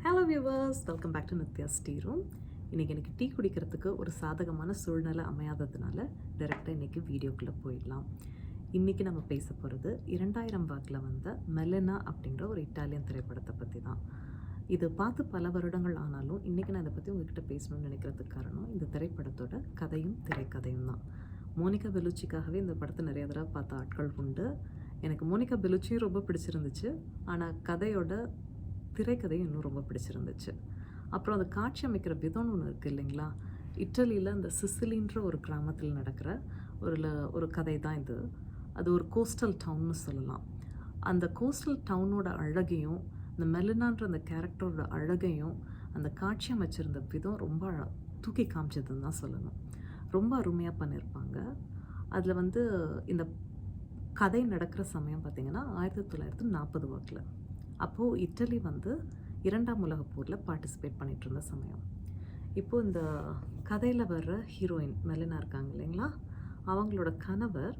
Hello viewers, welcome back to Nithya's tea room. இன்றைக்கி எனக்கு tea குடிக்கிறதுக்கு ஒரு சாதகமான சூழ்நிலை அமையாததுனால டைரெக்டாக இன்றைக்கி வீடியோக்குள்ளே போயிடலாம். இன்றைக்கி நம்ம பேச போகிறது 2000 வாக்கில் வந்த மெலனா அப்படிங்கிற ஒரு இட்டாலியன் திரைப்படத்தை பற்றி தான். இது பார்த்து பல வருடங்கள் ஆனாலும் இன்றைக்கி நான் இதை பற்றி உங்ககிட்ட பேசணும்னு நினைக்கிறதுக்கு காரணம் இந்த திரைப்படத்தோட கதையும் திரைக்கதையும் தான். மோனிகா பெலுச்சிக்காகவே இந்த படத்தை நிறைய தடவை பார்த்த ஆட்கள் உண்டு. எனக்கு மோனிகா பெலுச்சியும் ரொம்ப பிடிச்சிருந்துச்சு, ஆனால் கதையோட திரைக்கதையும் இன்னும் ரொம்ப பிடிச்சிருந்துச்சு. அப்புறம் அந்த காட்சி அமைக்கிற விதம்னு ஒன்று இருக்குது இல்லைங்களா. இட்டலியில் அந்த சிசிலின்ற ஒரு கிராமத்தில் நடக்கிற ஒரு கதை தான் இது. அது ஒரு கோஸ்டல் டவுன்னு சொல்லலாம். அந்த கோஸ்டல் டவுனோட அழகையும் இந்த மெலினான்ற அந்த கேரக்டரோட அழகையும் அந்த காட்சி அமைச்சிருந்த விதம் ரொம்ப தூக்கி காமிச்சதுன்னு தான் சொல்லணும். ரொம்ப அருமையாக பண்ணியிருப்பாங்க. அதில் இந்த கதை நடக்கிற சமயம் பார்த்திங்கன்னா 1940 வாக்கில். அப்போது இட்டலி 2ஆம் உலகப் போரில் பார்ட்டிசிபேட் பண்ணிகிட்டு இருந்த சமயம். இப்போது இந்த கதையில் வர்ற ஹீரோயின் மெலினா இருக்காங்க இல்லைங்களா, அவங்களோட கணவர்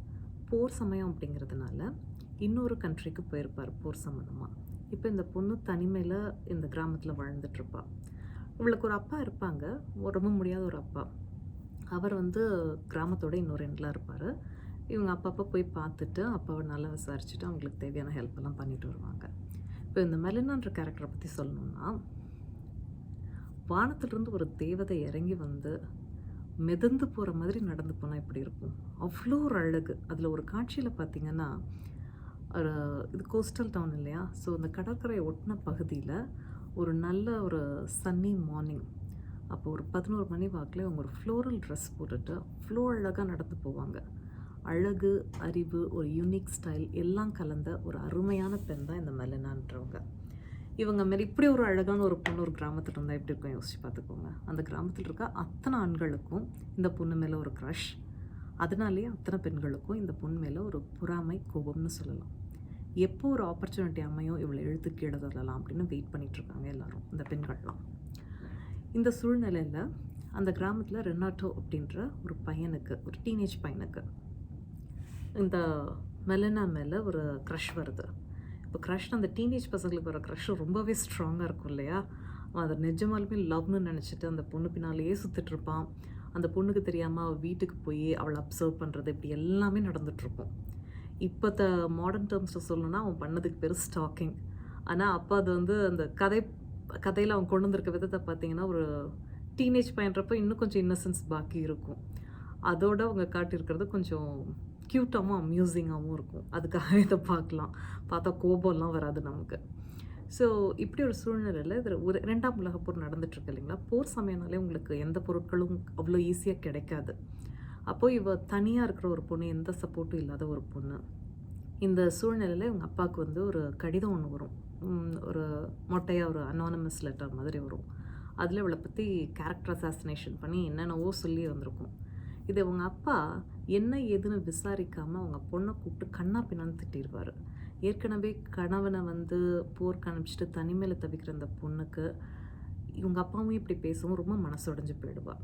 போர் சமயம் அப்படிங்கிறதுனால இன்னொரு கண்ட்ரிக்கு போயிருப்பார் போர் சம்மந்தமாக. இப்போ இந்த பொண்ணு தனிமையில் இந்த கிராமத்தில் வாழ்ந்துட்டுருப்பா. இவளுக்கு ஒரு அப்பா இருப்பாங்க, ரொம்ப முடியாத ஒரு அப்பா. அவர் கிராமத்தோட இன்னொரு எண்டில் இருப்பார். இவங்க அப்பப்போ போய் பார்த்துட்டு அப்பாவை நல்லா விசாரிச்சுட்டு அவங்களுக்கு தேவையான ஹெல்ப்பெல்லாம் பண்ணிட்டு வருவாங்க. இப்போ இந்த மெலினான்ற கேரக்டரை பற்றி சொல்லணும்னா, வானத்திலிருந்து ஒரு தேவதை இறங்கி மிதந்து போகிற மாதிரி நடந்து போனால் எப்படி இருக்கும், அவ்வளோ ஒரு அழகு. அதில் ஒரு காட்சியில் பார்த்திங்கன்னா, இது கோஸ்டல் டவுன் இல்லையா, ஸோ அந்த கடற்கரை ஒட்டின பகுதியில் ஒரு நல்ல ஒரு சன்னி மார்னிங், அப்போ ஒரு 11 மணி வாக்கில் அவங்க ஒரு ஃப்ளோரல் ட்ரெஸ் போட்டுட்டு அவ்வளோ அழகாக நடந்து போவாங்க. அழகு, அறிவு, ஒரு யூனிக் ஸ்டைல் எல்லாம் கலந்த ஒரு அருமையான பெண் தான் இந்த மெலினான்றவங்க. இவங்க மாரி இப்படி ஒரு அழகான ஒரு பொண்ணு ஒரு கிராமத்தில் இருந்தால் எப்படி இருக்கும் யோசிச்சு பார்த்துக்கோங்க. அந்த கிராமத்தில் இருக்க அத்தனை ஆண்களுக்கும் இந்த பொண்ணு மேலே ஒரு க்ரஷ், அதனாலேயே அத்தனை பெண்களுக்கும் இந்த பொண்ணு மேலே ஒரு பொறாமை, கோபம்னு சொல்லலாம். எப்போ ஒரு ஆப்பர்ச்சுனிட்டி அமையும் இவளை இழுத்து கீழே தள்ளலாம் அப்படின்னு வெயிட் பண்ணிகிட்ருக்காங்க எல்லோரும், இந்த பெண்கள்லாம். இந்த சூழ்நிலையில் அந்த கிராமத்தில் ரெனாட்டோ அப்படின்ற ஒரு பையனுக்கு, ஒரு டீனேஜ் பையனுக்கு இந்த மெலினா மேலே ஒரு க்ரஷ் வருது. இப்போ க்ரஷ், அந்த டீனேஜ் பசங்களுக்கு வர க்ரஷ் ரொம்பவே ஸ்ட்ராங்காக இருக்கும் இல்லையா. அவன் அதை நிஜமாலுமே லவ்னு நினச்சிட்டு அந்த பொண்ணு பின்னாலேயே சுற்றிட்டுருப்பான். அந்த பொண்ணுக்கு தெரியாமல் அவள் வீட்டுக்கு போய் அவளை அப்சர்வ் பண்ணுறது, இப்படி எல்லாமே நடந்துகிட்ருக்கும். இப்போ மாடர்ன் டேர்ம்ஸில் சொல்லணும்னா அவன் பண்ணதுக்கு பேர் ஸ்டாக்கிங். ஆனால் அப்போ அது அந்த கதையில் அவன் கொண்டு வந்திருக்க விதத்தை பார்த்திங்கன்னா, ஒரு டீனேஜ் பையன்றப்போ இன்னும் கொஞ்சம் இன்னசென்ஸ் பாக்கி இருக்கும். அதோடு அவங்க காட்டியிருக்கிறது கொஞ்சம் க்யூட்டாகவும் அம்யூசிங்காகவும் இருக்கும். அதுக்காக இதை பார்த்தா கோபம்லாம் வராது நமக்கு. ஸோ இப்படி ஒரு சூழ்நிலையில் இது ஒரு 2ஆம் உலகப் போர் நடந்துகிட்ருக்கு இல்லைங்களா. போர் சமயம்னாலே உங்களுக்கு எந்த பொருட்களும் அவ்வளோ ஈஸியாக கிடைக்காது. அப்போது இவள் தனியாக இருக்கிற ஒரு பொண்ணு, எந்த சப்போர்ட்டும் இல்லாத ஒரு பொண்ணு. இந்த சூழ்நிலையில் இவங்க அப்பாவுக்கு ஒரு கடிதம் ஒன்று வரும், ஒரு மொட்டையாக ஒரு அனானமஸ் லெட்டர் மாதிரி வரும். அதில் இவளை பற்றி கேரக்டர் அசாசினேஷன் பண்ணி என்னென்னவோ சொல்லி வந்திருக்கும். இது அவங்க அப்பா என்ன ஏதுன்னு விசாரிக்காமல் அவங்க பொண்ணை கூப்பிட்டு கண்ணா பின்னான்னு திட்டிடுவார். ஏற்கனவே கணவனை போருக்கு அனுப்பிச்சிட்டு தனிமையில் தவிக்கிற அந்த பொண்ணுக்கு இவங்க அப்பாவும் இப்படி பேசவும் ரொம்ப மனசுடைஞ்சு போயிடுவாள்.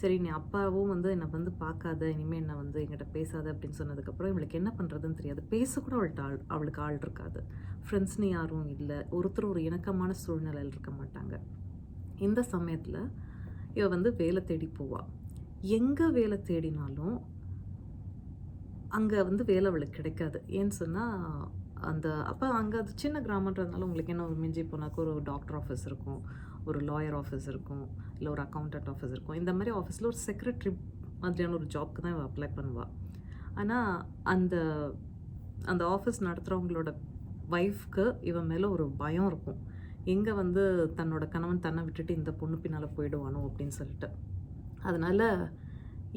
சரி, நீ அப்பாவும் என்னை பார்க்காத, இனிமேல் என்னை என்கிட்ட பேசாத அப்படின்னு சொன்னதுக்கப்புறம் இவளுக்கு என்ன பண்ணுறதுன்னு தெரியாது. பேசக்கூட அவளுக்கு ஆள் இருக்காது. ஃப்ரெண்ட்ஸ்னு யாரும் இல்லை, ஒருத்தர் ஒரு இணக்கமான சூழ்நிலையில் இருக்க மாட்டாங்க. இந்த சமயத்தில் இவள் வேலை தேடி போவாள். எங்கே வேலை தேடினாலும் அங்கே வேலை அவளுக்கு கிடைக்காது. ஏன்னு சொன்னால் அப்போ அங்கே அது சின்ன கிராமன்றதுனால உங்களுக்கு என்ன, ஒரு மிஞ்சி போனாக்க ஒரு டாக்டர் ஆஃபீஸ் இருக்கும், ஒரு லாயர் ஆஃபீஸ் இருக்கும், இல்லை ஒரு அக்கௌண்டன்ட் ஆஃபீஸ் இருக்கும். இந்த மாதிரி ஆஃபீஸில் ஒரு செக்ரட்டரி மாதிரியான ஒரு ஜாப்க்கு தான் இவள் அப்ளை பண்ணுவாள். ஆனால் அந்த ஆஃபீஸ் நடத்துகிறவங்களோட ஒய்ஃப்க்கு இவன் மேலே ஒரு பயம் இருக்கும். எங்கே தன்னோட கணவன் தன்னை விட்டுட்டு இந்த பொண்ணு பின்னால் போயிடுவானோ அப்படின்னு சொல்லிட்டு. அதனால்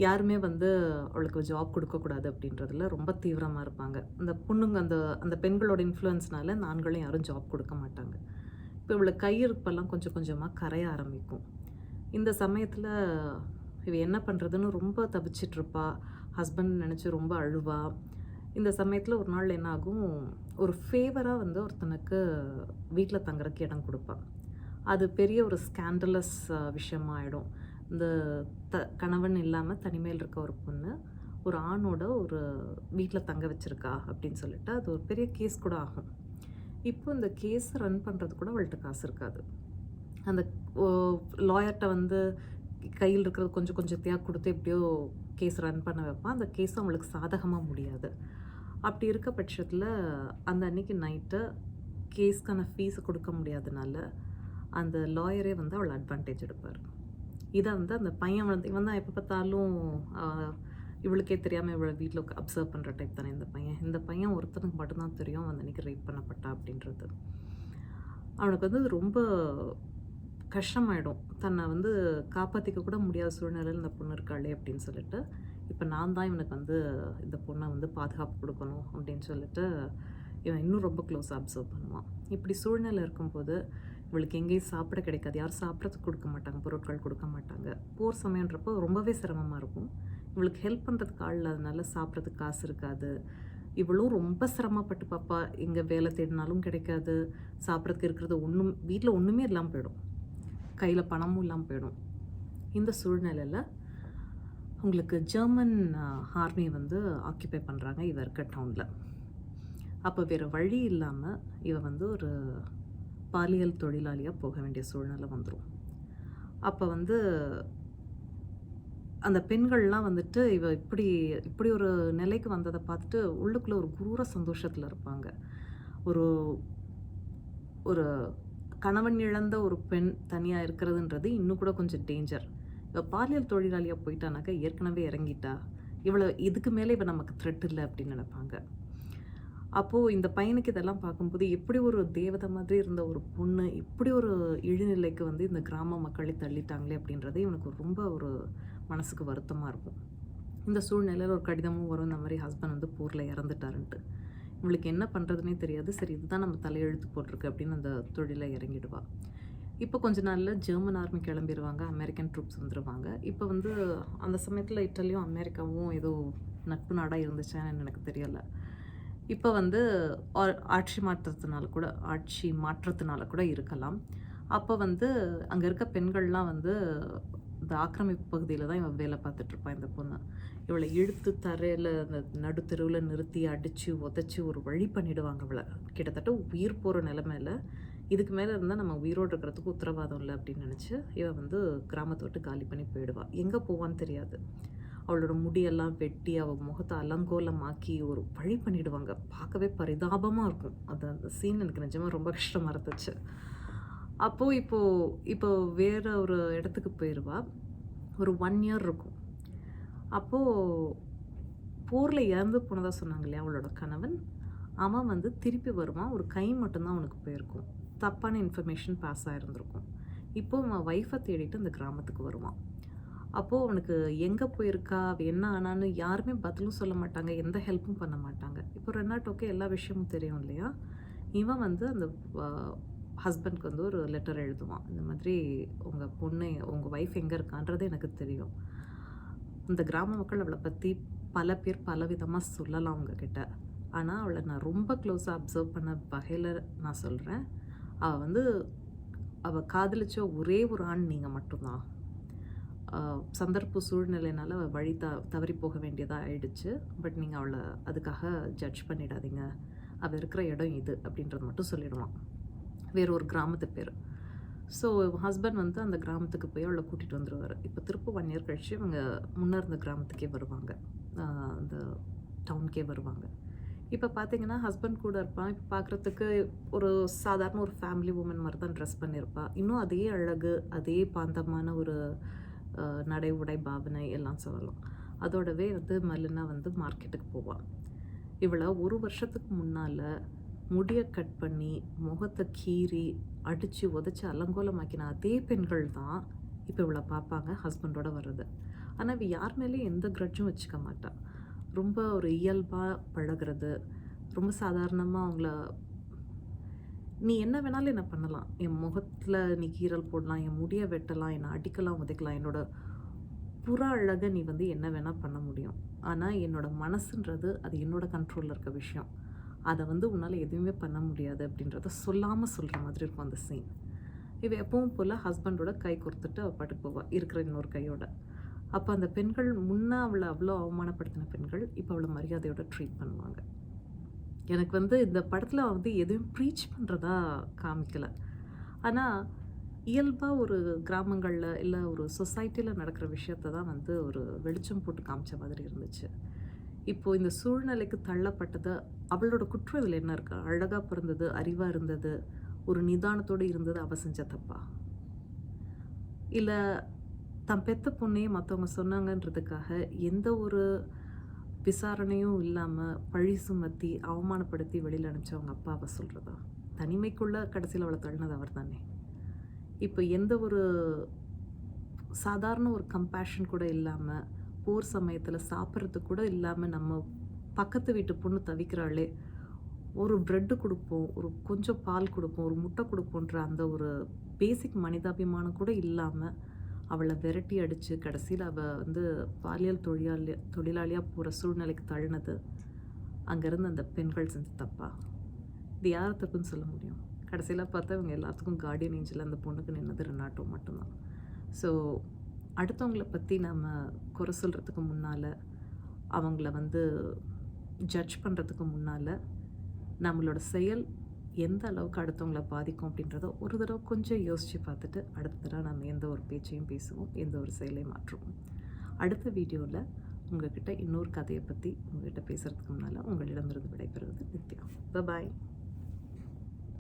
யாருமே அவளுக்கு ஜாப் கொடுக்கக்கூடாது அப்படின்றதுல ரொம்ப தீவிரமாக இருப்பாங்க. அந்த பொண்ணுங்க அந்த பெண்களோட இன்ஃப்ளூயன்ஸ்னால அந்த ஆண்களும் யாரும் ஜாப் கொடுக்க மாட்டாங்க. இப்போ இவளை கையிருப்பெல்லாம் கொஞ்சம் கொஞ்சமாக கரைய ஆரம்பிக்கும். இந்த சமயத்தில் இவ என்ன பண்ணுறதுன்னு ரொம்ப தவிச்சிட்ருப்பா. ஹஸ்பண்ட் நினச்சி ரொம்ப அழுவா. இந்த சமயத்தில் ஒரு நாள் என்ன ஆகும், ஒரு ஃபேவராக ஒருத்தனுக்கு வீட்டில் தங்குறதுக்கு இடம் கொடுப்பாள். அது பெரிய ஒரு ஸ்கேண்டலஸ் விஷயமாக ஆகிடும். இந்த கணவன் இல்லாமல் தனிமையில் இருக்க ஒரு பொண்ணு ஒரு ஆணோட ஒரு வீட்டில் தங்க வச்சுருக்கா அப்படின்னு சொல்லிட்டு அது ஒரு பெரிய கேஸ் கூட ஆகும். இப்போ இந்த கேஸ் ரன் பண்ணுறது கூட அவள்கிட்ட காசு இருக்காது. அந்த லாயர்கிட்ட வந்து கையில் இருக்கிறது கொஞ்சம் கொஞ்சத்தையாக கொடுத்து எப்படியோ கேஸ் ரன் பண்ண வைப்பான். அந்த கேஸ் அவளுக்கு சாதகமாக முடியாது. அப்படி இருக்க பட்சத்தில் அந்த அன்னைக்கு நைட்டு கேஸ்க்கான ஃபீஸை கொடுக்க முடியாதனால அந்த லாயரே வந்து அவளை அட்வான்டேஜ் எடுப்பார். இதை வந்து அந்த பையன் வந்து இவன் தான் எப்போ பார்த்தாலும் இவளுக்கே தெரியாமல் இவளை வீட்டில் அப்சர்வ் பண்ணுற டைப் தானே இந்த பையன் ஒருத்தனுக்கு மட்டும்தான் தெரியும் அந்த அன்னைக்கு ரேப் பண்ணப்பட்டா அப்படின்றது. அவனுக்கு வந்து ரொம்ப கஷ்டமாயிடும். தன்னை வந்து காப்பாற்றிக்க கூட முடியாத சூழ்நிலையில் இந்த பொண்ணு இருக்காளே அப்படின்னு சொல்லிட்டு, இப்போ நான் தான் இவனுக்கு வந்து இந்த பொண்ணை வந்து பாதுகாப்பு கொடுக்கணும் அப்படின்னு சொல்லிட்டு இவன் இன்னும் ரொம்ப க்ளோஸாக அப்சர்வ் பண்ணுவான். இப்படி சூழ்நிலை இருக்கும்போது இவளுக்கு எங்கேயும் சாப்பிட கிடைக்காது. யாரும் சாப்பிட்றதுக்கு கொடுக்க மாட்டாங்க, பொருட்கள் கொடுக்க மாட்டாங்க. போர் சமயன்றப்போ ரொம்பவே சிரமமாக இருக்கும். இவளுக்கு ஹெல்ப் பண்ணுறதுக்கு ஆள் இல்லாதனால சாப்பிட்றதுக்கு காசு இருக்காது. இவளும் ரொம்ப சிரமப்பட்டு பாப்பா. எங்கே வேலை தேடினாலும் கிடைக்காது. சாப்பிட்றதுக்கு இருக்கிறது வீட்டில் ஒன்றுமே இல்லாமல் போயிடும். கையில் பணமும் இல்லாமல் போயிடும். இந்த சூழ்நிலையில் உங்களுக்கு ஜெர்மன் ஆர்மி வந்து ஆக்கியபை பண்ணுறாங்க இவ இருக்க டவுனில். அப்போ வேறு வழி இல்லாமல் இவ வந்து ஒரு பாலியல் தொழிலாளியாக போக வேண்டிய சூழ்நிலை வந்துடும். அப்போ வந்து அந்த பெண்கள்லாம் வந்துட்டு இவ இப்படி ஒரு நிலைக்கு வந்ததை பார்த்துட்டு உள்ளுக்குள்ளே ஒரு குரூர சந்தோஷத்தில் இருப்பாங்க. ஒரு ஒரு கணவன் இழந்த ஒரு பெண் தனியாக இருக்கிறதுன்றது இன்னும் கூட கொஞ்சம் டேஞ்சர். இவள் பாலியல் தொழிலாளியாக போயிட்டானாக்கா ஏற்கனவே இறங்கிட்டா, இவளை இதுக்கு மேலே இவள் நமக்கு த்ரெட் இல்லை அப்படின்னு நினைப்பாங்க. அப்போது இந்த பையனுக்கு இதெல்லாம் பார்க்கும்போது எப்படி ஒரு தேவதை மாதிரி இருந்த ஒரு பொண்ணு இப்படி ஒரு இழிநிலைக்கு வந்து இந்த கிராம மக்களை தள்ளிட்டாங்களே அப்படின்றது இவனுக்கு ரொம்ப ஒரு மனசுக்கு வருத்தமாக இருக்கும். இந்த சூழ்நிலையில் ஒரு கடிதமும் வரும், இந்த மாதிரி ஹஸ்பண்ட் வந்து போரில் இறந்துட்டாருன்ட்டு. இவளுக்கு என்ன பண்ணுறதுனே தெரியாது. சரி, இதுதான் நம்ம தலையெழுத்து போட்டிருக்கு அப்படின்னு அந்த தொழிலை இறங்கிடுவா. இப்போ கொஞ்ச நாளில் ஜெர்மன் ஆர்மி கிளம்பிடுவாங்க, அமெரிக்கன் ட்ரூப்ஸ் வந்துடுவாங்க. இப்போ வந்து அந்த சமயத்தில் இட்டலியும் அமெரிக்காவும் ஏதோ நட்பு நாடாக இருந்துச்சான்னு எனக்கு தெரியலை. இப்போ வந்து ஆட்சி மாற்றத்தினால கூட இருக்கலாம். அப்போ வந்து அங்கே இருக்க பெண்கள்லாம் வந்து இந்த ஆக்கிரமிப்பு பகுதியில் தான் இவன் வேலை பார்த்துட்ருப்பான் இந்த பொண்ணு. இவளை இழுத்து தரையில் அந்த நடுத்தெருவில் நிறுத்தி அடித்து உதச்சி ஒரு வழி பண்ணிவிடுவாங்க. இவளை கிட்டத்தட்ட உயிர் போகிற நிலைமையில் இதுக்கு மேலே இருந்தால் நம்ம உயிரோடு இருக்கிறதுக்கு உத்தரவாதம் இல்லை அப்படின்னு நினச்சி இவன் வந்து கிராமத்தை விட்டு காலி பண்ணி போயிடுவாள். எங்கே போவான்னு தெரியாது. அவளோட முடியெல்லாம் வெட்டி அவள் முகத்தை அலங்கோலமாக்கி ஒரு வழி பண்ணிவிடுவாங்க. பார்க்கவே பரிதாபமாக இருக்கும். அந்த சீன் எனக்கு நிஜமாக ரொம்ப கஷ்டமாக இருந்துச்சு. அப்போது இப்போ வேறு ஒரு இடத்துக்கு போயிடுவா. ஒரு 1 year இருக்கும். அப்போது போரில் இறந்து போனதாக சொன்னாங்க இல்லையா அவளோட கணவன், அவன் வந்து திருப்பி வருவான். ஒரு கை மட்டும்தான் அவனுக்கு போயிருக்கும். தப்பான இன்ஃபர்மேஷன் பாஸ் ஆகிருந்திருக்கும். இப்போது அவன் ஒய்ஃபை தேடிட்டு அந்த கிராமத்துக்கு வருவான். அப்போது அவனுக்கு எங்கே போயிருக்கா, அவள் என்ன ஆனான்னு யாருமே பதிலும் சொல்ல மாட்டாங்க, எந்த ஹெல்ப்பும் பண்ண மாட்டாங்க. இப்போ ரெனாட்டோக்கு எல்லா விஷயமும் தெரியும் இல்லையா. இவன் வந்து அந்த ஹஸ்பண்ட்க்கு வந்து ஒரு லெட்டர் எழுதுவான். இந்த மாதிரி உங்கள் ஒய்ஃப் எங்கே இருக்கான்றது எனக்கு தெரியும். இந்த கிராம மக்கள் அவளை பற்றி பல பேர் பலவிதமாக சொல்லலாம் அவங்கக்கிட்ட. ஆனால் அவளை நான் ரொம்ப க்ளோஸாக அப்சர்வ் பண்ண வகையில் நான் சொல்கிறேன், அவள் காதலிச்ச ஒரே ஒரு ஆண் நீங்கள் மட்டும்தான். சந்தர்ப்ப சூழ்நிலையினால அவள் வழி தவறி போக வேண்டியதாக ஆயிடுச்சு. பட் நீங்கள் அவளை அதுக்காக ஜட்ஜ் பண்ணிடாதீங்க. அவள் இருக்கிற இடம் இது அப்படின்றது மட்டும் சொல்லிடுவான். வேறு ஒரு கிராமத்து பேர். ஸோ ஹஸ்பண்ட் வந்து அந்த கிராமத்துக்கு போய் அவளை கூட்டிகிட்டு வந்துடுவார். இப்போ திரும்ப 1 year கழிச்சு இவங்க முன்னே இருந்த கிராமத்துக்கே வருவாங்க, அந்த டவுனுக்கே வருவாங்க. இப்போ பார்த்தீங்கன்னா ஹஸ்பண்ட் கூட இருப்பான். இப்போ பார்க்குறதுக்கு ஒரு சாதாரண ஒரு ஃபேமிலி உமன் மாதிரி தான் ட்ரெஸ் பண்ணியிருப்பாள். இன்னும் அதே அழகு, அதே பாந்தமான ஒரு நடை உடை பாவனை எல்லாம் சொல்லலாம். அதோடவே வந்து மலினா வந்து மார்க்கெட்டுக்கு போவாள். இவளை 1 வருஷத்துக்கு முன்னால் முடியை கட் பண்ணி முகத்தை கீறி அடித்து உதச்சி அலங்கோலமாக்கின அதே பெண்கள் தான் இப்போ இவளை பார்ப்பாங்க ஹஸ்பண்டோட வர்றது. ஆனால் இவ யார் மேலேயும் எந்த கிரட்ஜும் வச்சுக்க மாட்டாள். ரொம்ப ஒரு இயல்பாக பழகிறது, ரொம்ப சாதாரணமாக அவங்கள நீ என்ன வேணாலும் என்ன பண்ணலாம், என் முகத்தில் நீ கீறல் போடலாம், என் முடியை வெட்டலாம், என்னை அடிக்கலாம், உதைக்கலாம், என்னோட புற அழகை நீ வந்து என்ன வேணால் பண்ண முடியும். ஆனால் என்னோட மனசுன்றது அது என்னோட கண்ட்ரோலில் இருக்க விஷயம். அதை வந்து உன்னால் எதுவுமே பண்ண முடியாது அப்படின்றத சொல்லாமல் சொல்கிற மாதிரி இருக்கும் அந்த சீன். இவ எப்பவும் போல் ஹஸ்பண்டோட கை கொடுத்துட்டு அவள் பாட்டுக்கு போவாள் இருக்கிற இன்னொரு கையோட. அப்போ அந்த பெண்கள் முன்னே அவளை அவ்வளோ அவமானப்படுத்தின பெண்கள் இப்போ அவளை மரியாதையோட ட்ரீட் பண்ணுவாங்க. எனக்கு வந்து இந்த படத்தில் வந்து எதுவும் ப்ரீச் பண்ணுறதா காமிக்கலை. ஆனால் இயல்பாக ஒரு கிராமங்களில் இல்லை ஒரு சொசைட்டியில் நடக்கிற விஷயத்த தான் வந்து ஒரு வெளிச்சம் போட்டு காமிச்ச மாதிரி இருந்துச்சு. இப்போது இந்த சூழ்நிலைக்கு தள்ளப்பட்டது, அவளோட குற்றம் இதில் என்ன இருக்கு? அழகாக பிறந்தது, அறிவாக இருந்தது, ஒரு நிதானத்தோடு இருந்தது, அவ செஞ்ச தப்பா? இல்லை தான் பெத்த பொண்ணையே மற்றவங்க சொன்னாங்கன்றதுக்காக எந்த ஒரு விசாரணையும் இல்லாமல் பழி சுமத்தி அவமானப்படுத்தி வெளியில் அனுப்பிச்சு அவங்க அப்பாவை சொல்கிறதா? தனிமைக்குள்ளே கடைசியில் அவளை தள்ளினது அவர் தானே. இப்போ எந்த ஒரு சாதாரண ஒரு கம்பேஷன் கூட இல்லாமல், போர் சமயத்தில் சாப்பிட்றதுக்கு கூட இல்லாமல் நம்ம பக்கத்து வீட்டு பொண்ணு தவிக்கிறாளே, ஒரு ப்ரெட்டு கொடுப்போம், ஒரு கொஞ்சம் பால் கொடுப்போம், ஒரு முட்டை கொடுப்போன்ற அந்த ஒரு பேசிக் மனிதாபிமானம் கூட இல்லாமல் அவளை விரட்டி அடித்து கடைசியில் அவள் வந்து பாலியல் தொழிலாளியாக போகிற சூழ்நிலைக்கு தள்ளினது அங்கேருந்து அந்த பெண்கள் செஞ்ச தப்பா? இது யார் தப்புன்னு சொல்ல முடியும்? கடைசியில் பார்த்தா இவங்க எல்லாத்துக்கும் கார்டியன் ஏஞ்சல் அந்த பொண்ணுக்கு நின்னது ரெனாட்டோ மட்டும்தான். ஸோ அடுத்தவங்கள பற்றி நம்ம குறை சொல்கிறதுக்கு முன்னால், அவங்கள வந்து ஜட்ஜ் பண்ணுறதுக்கு முன்னால், நம்மளோட செயல் எந்த அளவுக்கு அடுத்தவங்கள பாதிக்கும் அப்படின்றத ஒரு தடவை கொஞ்சம் யோசித்து பார்த்துட்டு அடுத்த தடவை நம்ம எந்த ஒரு பேச்சையும் பேசுவோம், எந்த ஒரு செயலையும் மாற்றுவோம். அடுத்த வீடியோவில் உங்ககிட்ட இன்னொரு கதையை பற்றி உங்ககிட்ட பேசுகிறதுக்கு முன்னால் உங்களிடமிருந்து விடைபெறுவது நித்யா. பாய்.